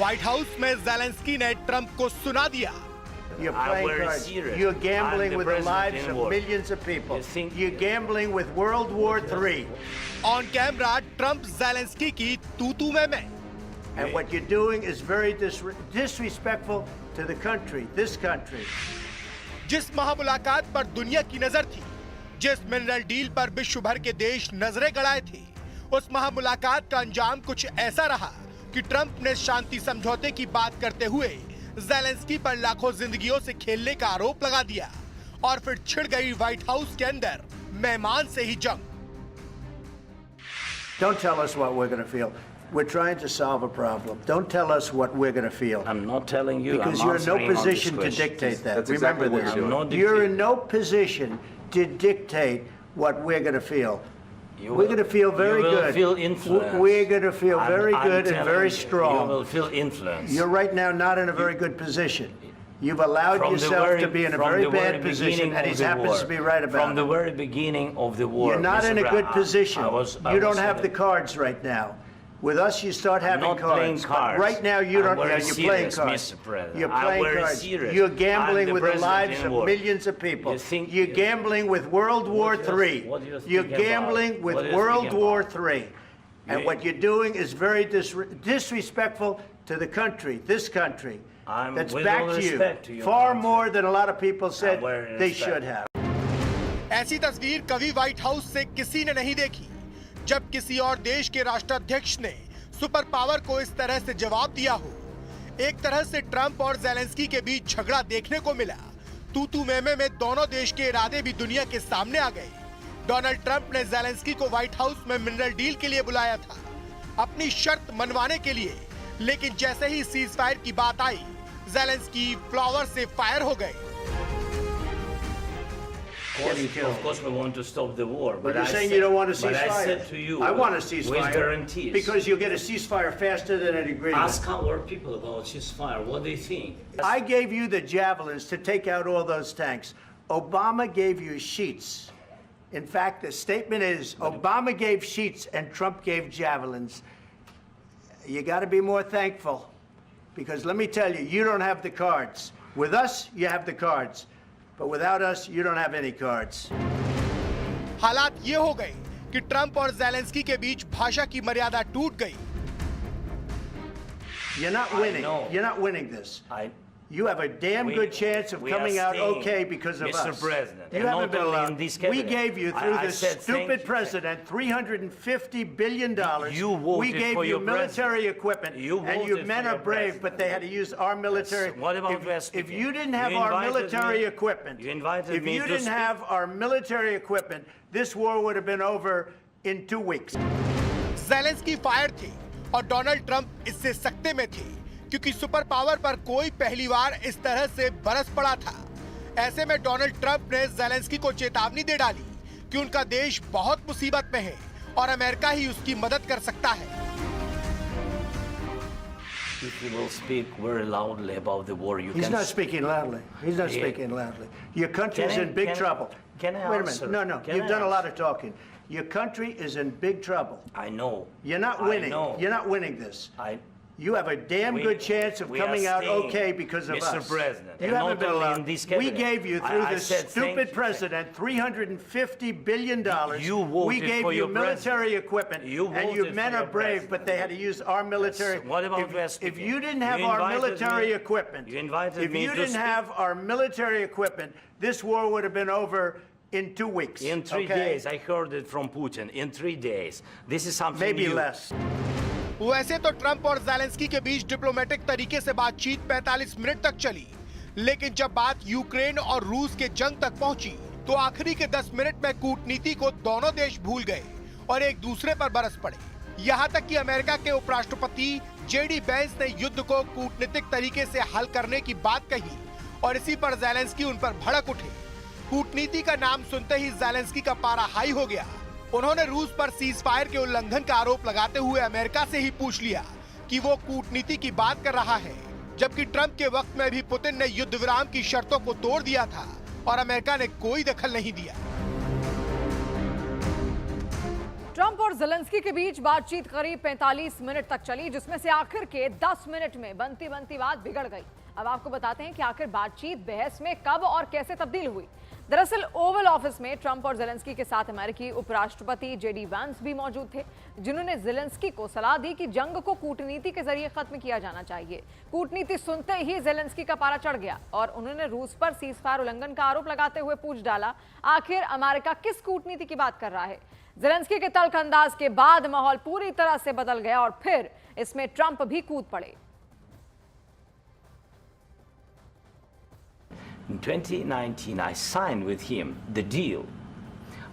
White house में Zelensky ने Trump को सुना दिया। You're playing cards. You're gambling with the lives of millions of people. You're gambling with World War III. On camera Trump Zelensky की तू-तू में। And what you're doing is very disrespectful to the country, this country. जिस महामुलाकात पर दुनिया की नजर थी, जिस mineral deal पर विश्व भर के देश नजरें गड़ाए थे, उस महामुलाकात का अंजाम कुछ ऐसा रहा कि ट्रंप ने शांति समझौते की बात करते हुए ज़ेलेंस्की पर लाखों जिंदगियों से खेलने का आरोप लगा दिया और फिर छिड़ गई व्हाइट हाउस के अंदर मेहमान से ही जंग। Don't tell us what we're going to feel. We're trying to solve a problem. Don't tell us what we're going to feel. I'm not telling you. Because you're in no position to dictate that. That's Remember exactly this. You're in no position to dictate what we're going to feel. We're going to feel very good. You will feel influence. We're going to feel very good and very strong. You will feel influence. You're right now not in a very good position. You've allowed yourself to be in a very bad position, and he happens to be right about it. From the very beginning of the war. You're not in a good position. You don't have the cards right now. With us, you start having cards. But right now, you don't. You're playing cards. You're playing cards. You're gambling with the lives of millions of people. You're gambling with World War III. You're gambling with World War III. And what you're doing is very disrespectful to the country, this country. That's back to you. Far more than a lot of people said they should have. ऐसी तस्वीर कभी white house से किसी ने नहीं देखी, जब किसी और देश के राष्ट्राध्यक्ष ने सुपर पावर को इस तरह से जवाब दिया हो। एक तरह से ट्रंप और ज़ेलेंस्की के बीच झगड़ा देखने को मिला। तू-तू में दोनों देश के इरादे भी दुनिया के सामने आ गए। डोनाल्ड ट्रंप ने ज़ेलेंस्की को व्हाइट हाउस में मिनरल डील के लिए बुलाया था, अपनी शर्त मनवाने के लिए, लेकिन जैसे ही सीज फायर की बात आई, ज़ेलेंस्की फ्लावर से फायर हो गए। Of course, we want to stop the war. But you're saying you don't want a ceasefire. But I said to you, I want a ceasefire. With guarantees. Because you'll get a ceasefire faster than an agreement. Ask our people about ceasefire. What they think. I gave you the javelins to take out all those tanks. Obama gave you sheets. In fact, the statement is Obama gave sheets and Trump gave javelins. You got to be more thankful. Because let me tell you, you don't have the cards. With us, you have the cards. But without us, you don't have any cards. हालात ये हो गए कि Trump और Zelensky के बीच भाषा की मर्यादा टूट गई। You're not winning. You're not winning this. You have a damn good chance of coming out okay because of us. Mr. President, you haven't been allowed. This we gave you, through this stupid president, $350 billion. We gave you military equipment. And your men are brave, but they had to use our military. What about if you didn't have our military equipment, if you didn't have our military equipment, this war would have been over in 2 weeks. Zelensky fire थे और Donald Trump इससे सख्ते में थे, क्योंकि super power पर कोई पहली बार इस तरह से बरस पड़ा था। ऐसे में डोनाल्ड ट्रंप ने ज़ेलेंस्की को चेतावनी दे डाली कि उनका देश बहुत मुसीबत में है और अमेरिका ही उसकी मदद कर सकता है। If you will speak very loudly about the war, you He's can. not speaking loudly. He's not speaking loudly. Your country is in big trouble. Can I Wait a answer? minute. No. You've done a lot of talking. Your country is in big trouble. I know. You're not winning. You're not winning this. You have a damn good chance of coming out okay because of us. Mr. President, you haven't been allowed. We gave you, through this stupid president, $350 billion. We gave you military equipment. And your men are brave, but they had to use our military. What about if you didn't have our military equipment, if you didn't have our military equipment, this war would have been over in 2 weeks. In 3 days. I heard it from Putin. In 3 days. This is something maybe new. Less. वैसे तो Trump और Zelensky के बीच diplomatic तरीके से बातचीत 45 minute तक चली, लेकिन जब बात यूक्रेन और रूस के जंग तक पहुंची, तो आखिरी के 10 मिनट में कूटनीति को दोनों देश भूल गए और एक दूसरे पर बरस पड़े। यहां तक कि अमेरिका के उपराष्ट्रपति जेडी वेंस ने युद्ध को कूटनीतिक तरीके से हल करने की बात कही और इसी पर ज़ेलेंस्की उन पर भड़क उठे। कूटनीति का नाम सुनते ही ज़ेलेंस्की का पारा हाई हो गया। उन्होंने रूस पर सीज फायर के उल्लंघन का आरोप लगाते हुए अमेरिका से ही पूछ लिया कि वो कूटनीति की बात कर रहा है, जबकि ट्रंप के वक्त में भी पुतिन ने युद्ध विराम की शर्तों को तोड़ दिया था और अमेरिका ने कोई दखल नहीं दिया। ट्रंप और ज़ेलेंस्की के बीच बातचीत करीब 45 मिनट तक चली, जिसमें से आखिर के 10 मिनट में बनती बनती बात बिगड़ गई। अब आपको बताते हैं कि आखिर बातचीत बहस में कब और कैसे तब्दील हुई। दरअसल ओवल ऑफिस में ट्रंप और ज़ेलेंस्की के साथ अमेरिकी उपराष्ट्रपति जेडी वांस भी मौजूद थे, जिन्होंने ज़ेलेंस्की को सलाह दी कि जंग को कूटनीति के जरिए खत्म किया जाना चाहिए। कूटनीति सुनते ही ज़ेलेंस्की का पारा चढ़ गया और उन्होंने रूस पर सीज़फायर उल्लंघन का आरोप लगाते हुए पूछ डाला, आखिर अमेरिका किस कूटनीति की बात कर रहा है। ज़ेलेंस्की के तल्ख अंदाज के बाद माहौल पूरी तरह से बदल गया और फिर इसमें ट्रंप भी कूद पड़े। In 2019, I signed with him the deal.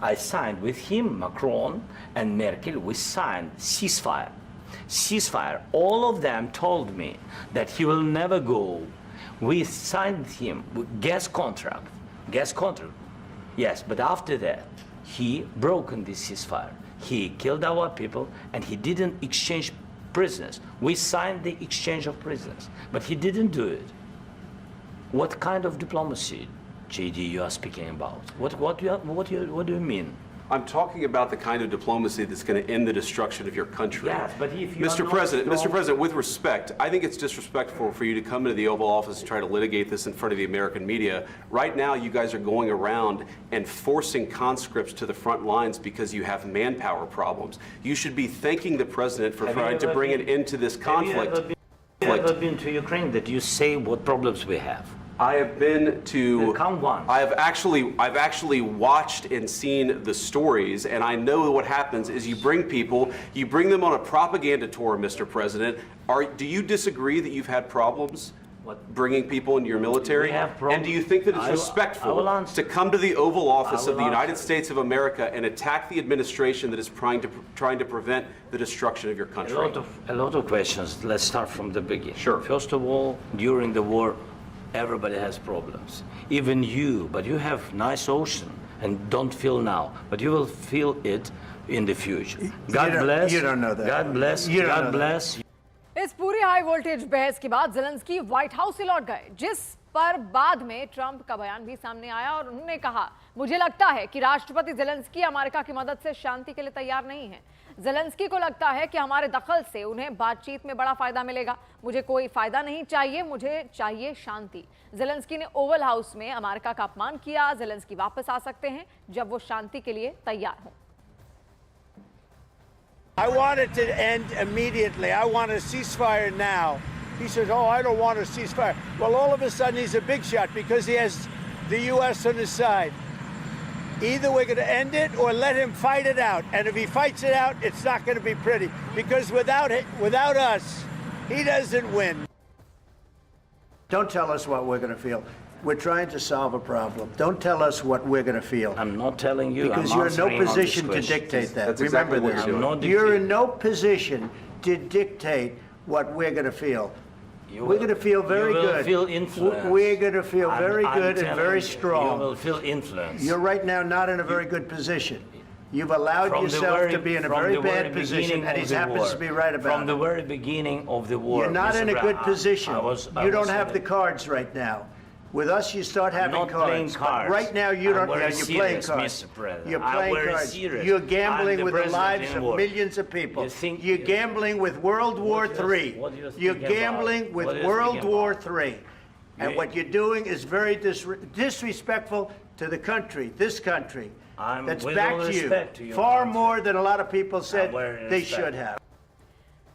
I signed with him, Macron and Merkel, we signed ceasefire. Ceasefire. All of them told me that he will never go. We signed with him gas contract. Gas contract. Yes, but after that, he broken this ceasefire. He killed our people and he didn't exchange prisoners. We signed the exchange of prisoners, but he didn't do it. What kind of diplomacy, JD, you are speaking about? What do you mean? I'm talking about the kind of diplomacy that's going to end the destruction of your country. Yes, but if you Mr. President, with respect, I think it's disrespectful for you to come into the Oval Office and try to litigate this in front of the American media. Right now, you guys are going around and forcing conscripts to the front lines because you have manpower problems. You should be thanking the President for trying to bring an end to this conflict. Have you ever been to Ukraine that you say what problems we have? I have been to. Count one. I've actually watched and seen the stories, and I know what happens is you bring people, you bring them on a propaganda tour, Mr. President. Do you disagree that you've had problems bringing people into your military? And do you think that it's respectful to come to the Oval Office of the United States of America and attack the administration that is trying to prevent the destruction of your country? A lot of questions. Let's start from the beginning. Sure. First of all, during the war, everybody has problems. Even you, but you have nice ocean and don't feel now, but you will feel it in the future. God bless. You don't know that. God bless. God bless. इस पूरी high voltage बहस के बाद Zelensky white house से लौट गए, जिस पर बाद में ट्रंप का बयान भी सामने आया और उन्होंने कहा, मुझे लगता है कि राष्ट्रपति ज़ेलेंस्की अमेरिका की मदद से शांति के लिए तैयार नहीं है। ज़ेलेंस्की को लगता है कि हमारे दखल से उन्हें बातचीत में बड़ा फायदा मिलेगा। मुझे कोई फायदा नहीं चाहिए, मुझे चाहिए शांति। ज़ेलेंस्की ने ओवल हाउस में अमेरिका का अपमान किया। ज़ेलेंस्की वापस आ सकते हैं जब वो शांति के लिए तैयार हों। I want it to end immediately. I want a ceasefire now. He says, oh, I don't want a ceasefire. Well, all of a sudden, he's a big shot because he has the U.S. on his side. Either we're going to end it or let him fight it out. And if he fights it out, it's not going to be pretty. Because without us, he doesn't win. Don't tell us what we're going to feel. We're trying to solve a problem. Don't tell us what we're going to feel. I'm not telling you. Because you're in no position to dictate that. That's Remember exactly what this. you're doing. You're in no position to dictate what we're going to feel. We're going to feel very good. You will feel influence. We're going to feel very good and very strong. You will feel influence. You're right now not in a very good position. You've allowed yourself to be in a very bad position, and he happens to be right about it. From the very beginning of the war. You're not in a good position. You don't have the cards right now. With us, you start having cards. But right now, you don't. You're playing cards. You're playing cards. You're gambling with the lives of millions of people. You're gambling with World War III. You're gambling with World War III. And what you're doing is very disrespectful to the country, this country, that's backed you far more than a lot of people said they should have.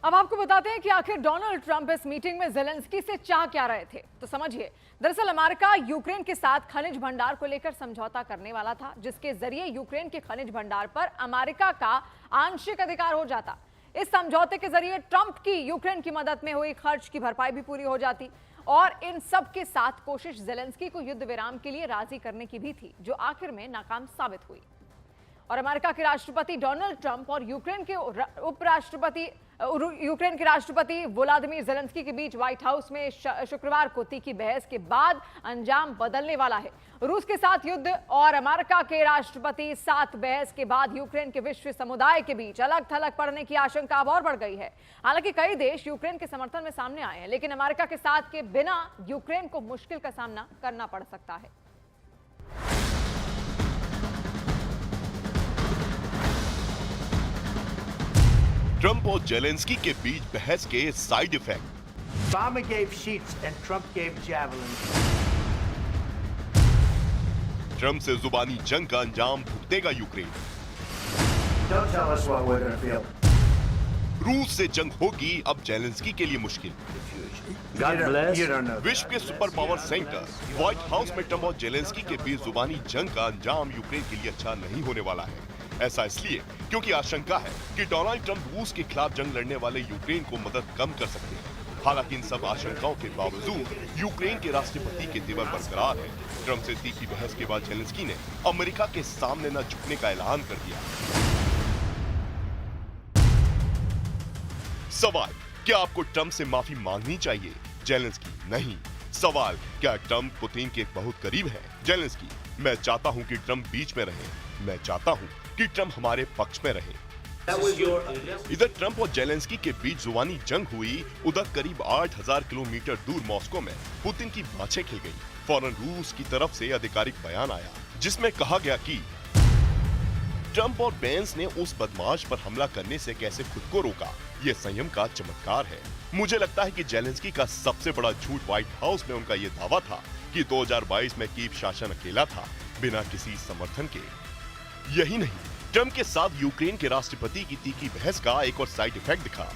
अब आपको बताते हैं कि आखिर Donald Trump इस meeting में Zelensky से चाह क्या रहे थे, तो समझिए। दरअसल अमेरिका यूक्रेन के साथ खनिज भंडार को लेकर समझौता करने वाला था, जिसके जरिए यूक्रेन के खनिज भंडार पर अमेरिका का आंशिक अधिकार हो जाता। इस समझौते के जरिए ट्रंप की यूक्रेन की मदद में हुई खर्च की भरपाई भी पूरी हो जाती और इन सब के साथ कोशिश ज़ेलेंस्की को युद्ध विराम के लिए राजी करने की भी थी, जो आखिर में नाकाम साबित हुई। और अमेरिका के राष्ट्रपति डोनाल्ड ट्रंप और यूक्रेन के राष्ट्रपति वोलोदिमीर ज़ेलेंस्की के बीच व्हाइट हाउस में शुक्रवार को तीखी बहस के बाद अंजाम बदलने वाला है। रूस के साथ युद्ध और अमेरिका के राष्ट्रपति साथ बहस के बाद यूक्रेन के विश्व समुदाय के बीच अलग थलग पड़ने की आशंका अब और बढ़ गई है। हालांकि कई देश यूक्रेन के समर्थन में सामने आए हैं, लेकिन अमेरिका के साथ के बिना यूक्रेन को मुश्किल का सामना करना पड़ सकता है। ट्रंप और जेलेंस्की के बीच बहस के side effect. Obama gave sheets and Trump gave javelins. Trump से जुबानी जंग का अंजाम भुगतेगा Ukraine. Don't tell us what we're going to feel. रूस से जंग होगी अब जेलेंस्की के लिए मुश्किल। You don't know. विश्व के super power centre white house में ट्रंप और जेलेंस्की के बीच जुबानी जंग का अंजाम यूक्रेन के लिए अच्छा नहीं होने वाला है। ऐसा इसलिए क्योंकि आशंका है कि डोनाल्ड ट्रंप रूस के खिलाफ जंग लड़ने वाले यूक्रेन को मदद कम कर सकते हैं। हालांकि इन सब आशंकाओं के बावजूद यूक्रेन के राष्ट्रपति के तेवर बरकरार है। ट्रंप से तीखी बहस के बाद जेलेंस्की ने अमेरिका के सामने न झुकने का ऐलान कर दिया। सवाल, क्या आपको ट्रंप से माफी मांगनी चाहिए? जेलेंस्की, नहीं। सवाल, क्या ट्रंप पुतिन के बहुत करीब है? जेलेंस्की, मैं चाहता हूं कि ट्रंप बीच में रहे। मैं चाहता हूं कि ट्रंप हमारे पक्ष में रहे। इधर ट्रंप और जेलेंस्की के बीच जुबानी जंग हुई, उधर करीब 8000 किलोमीटर दूर मॉस्को में पुतिन की बाछें खिल गई। फौरन रूस की तरफ से आधिकारिक बयान आया जिसमें कहा गया कि ट्रंप और बेंस ने उस बदमाश पर हमला करने से कैसे खुद को रोका, ये संयम का चमत्कार है। मुझे लगता है कि जेलेंस्की का सबसे बड़ा झूठ व्हाइट हाउस में उनका ये दावा था कि 2022 में कीव शासन अकेला था, बिना किसी समर्थन के। यही नहीं, ट्रंप के साथ यूक्रेन के राष्ट्रपति की तीखी बहस का एक और साइड इफेक्ट दिखा।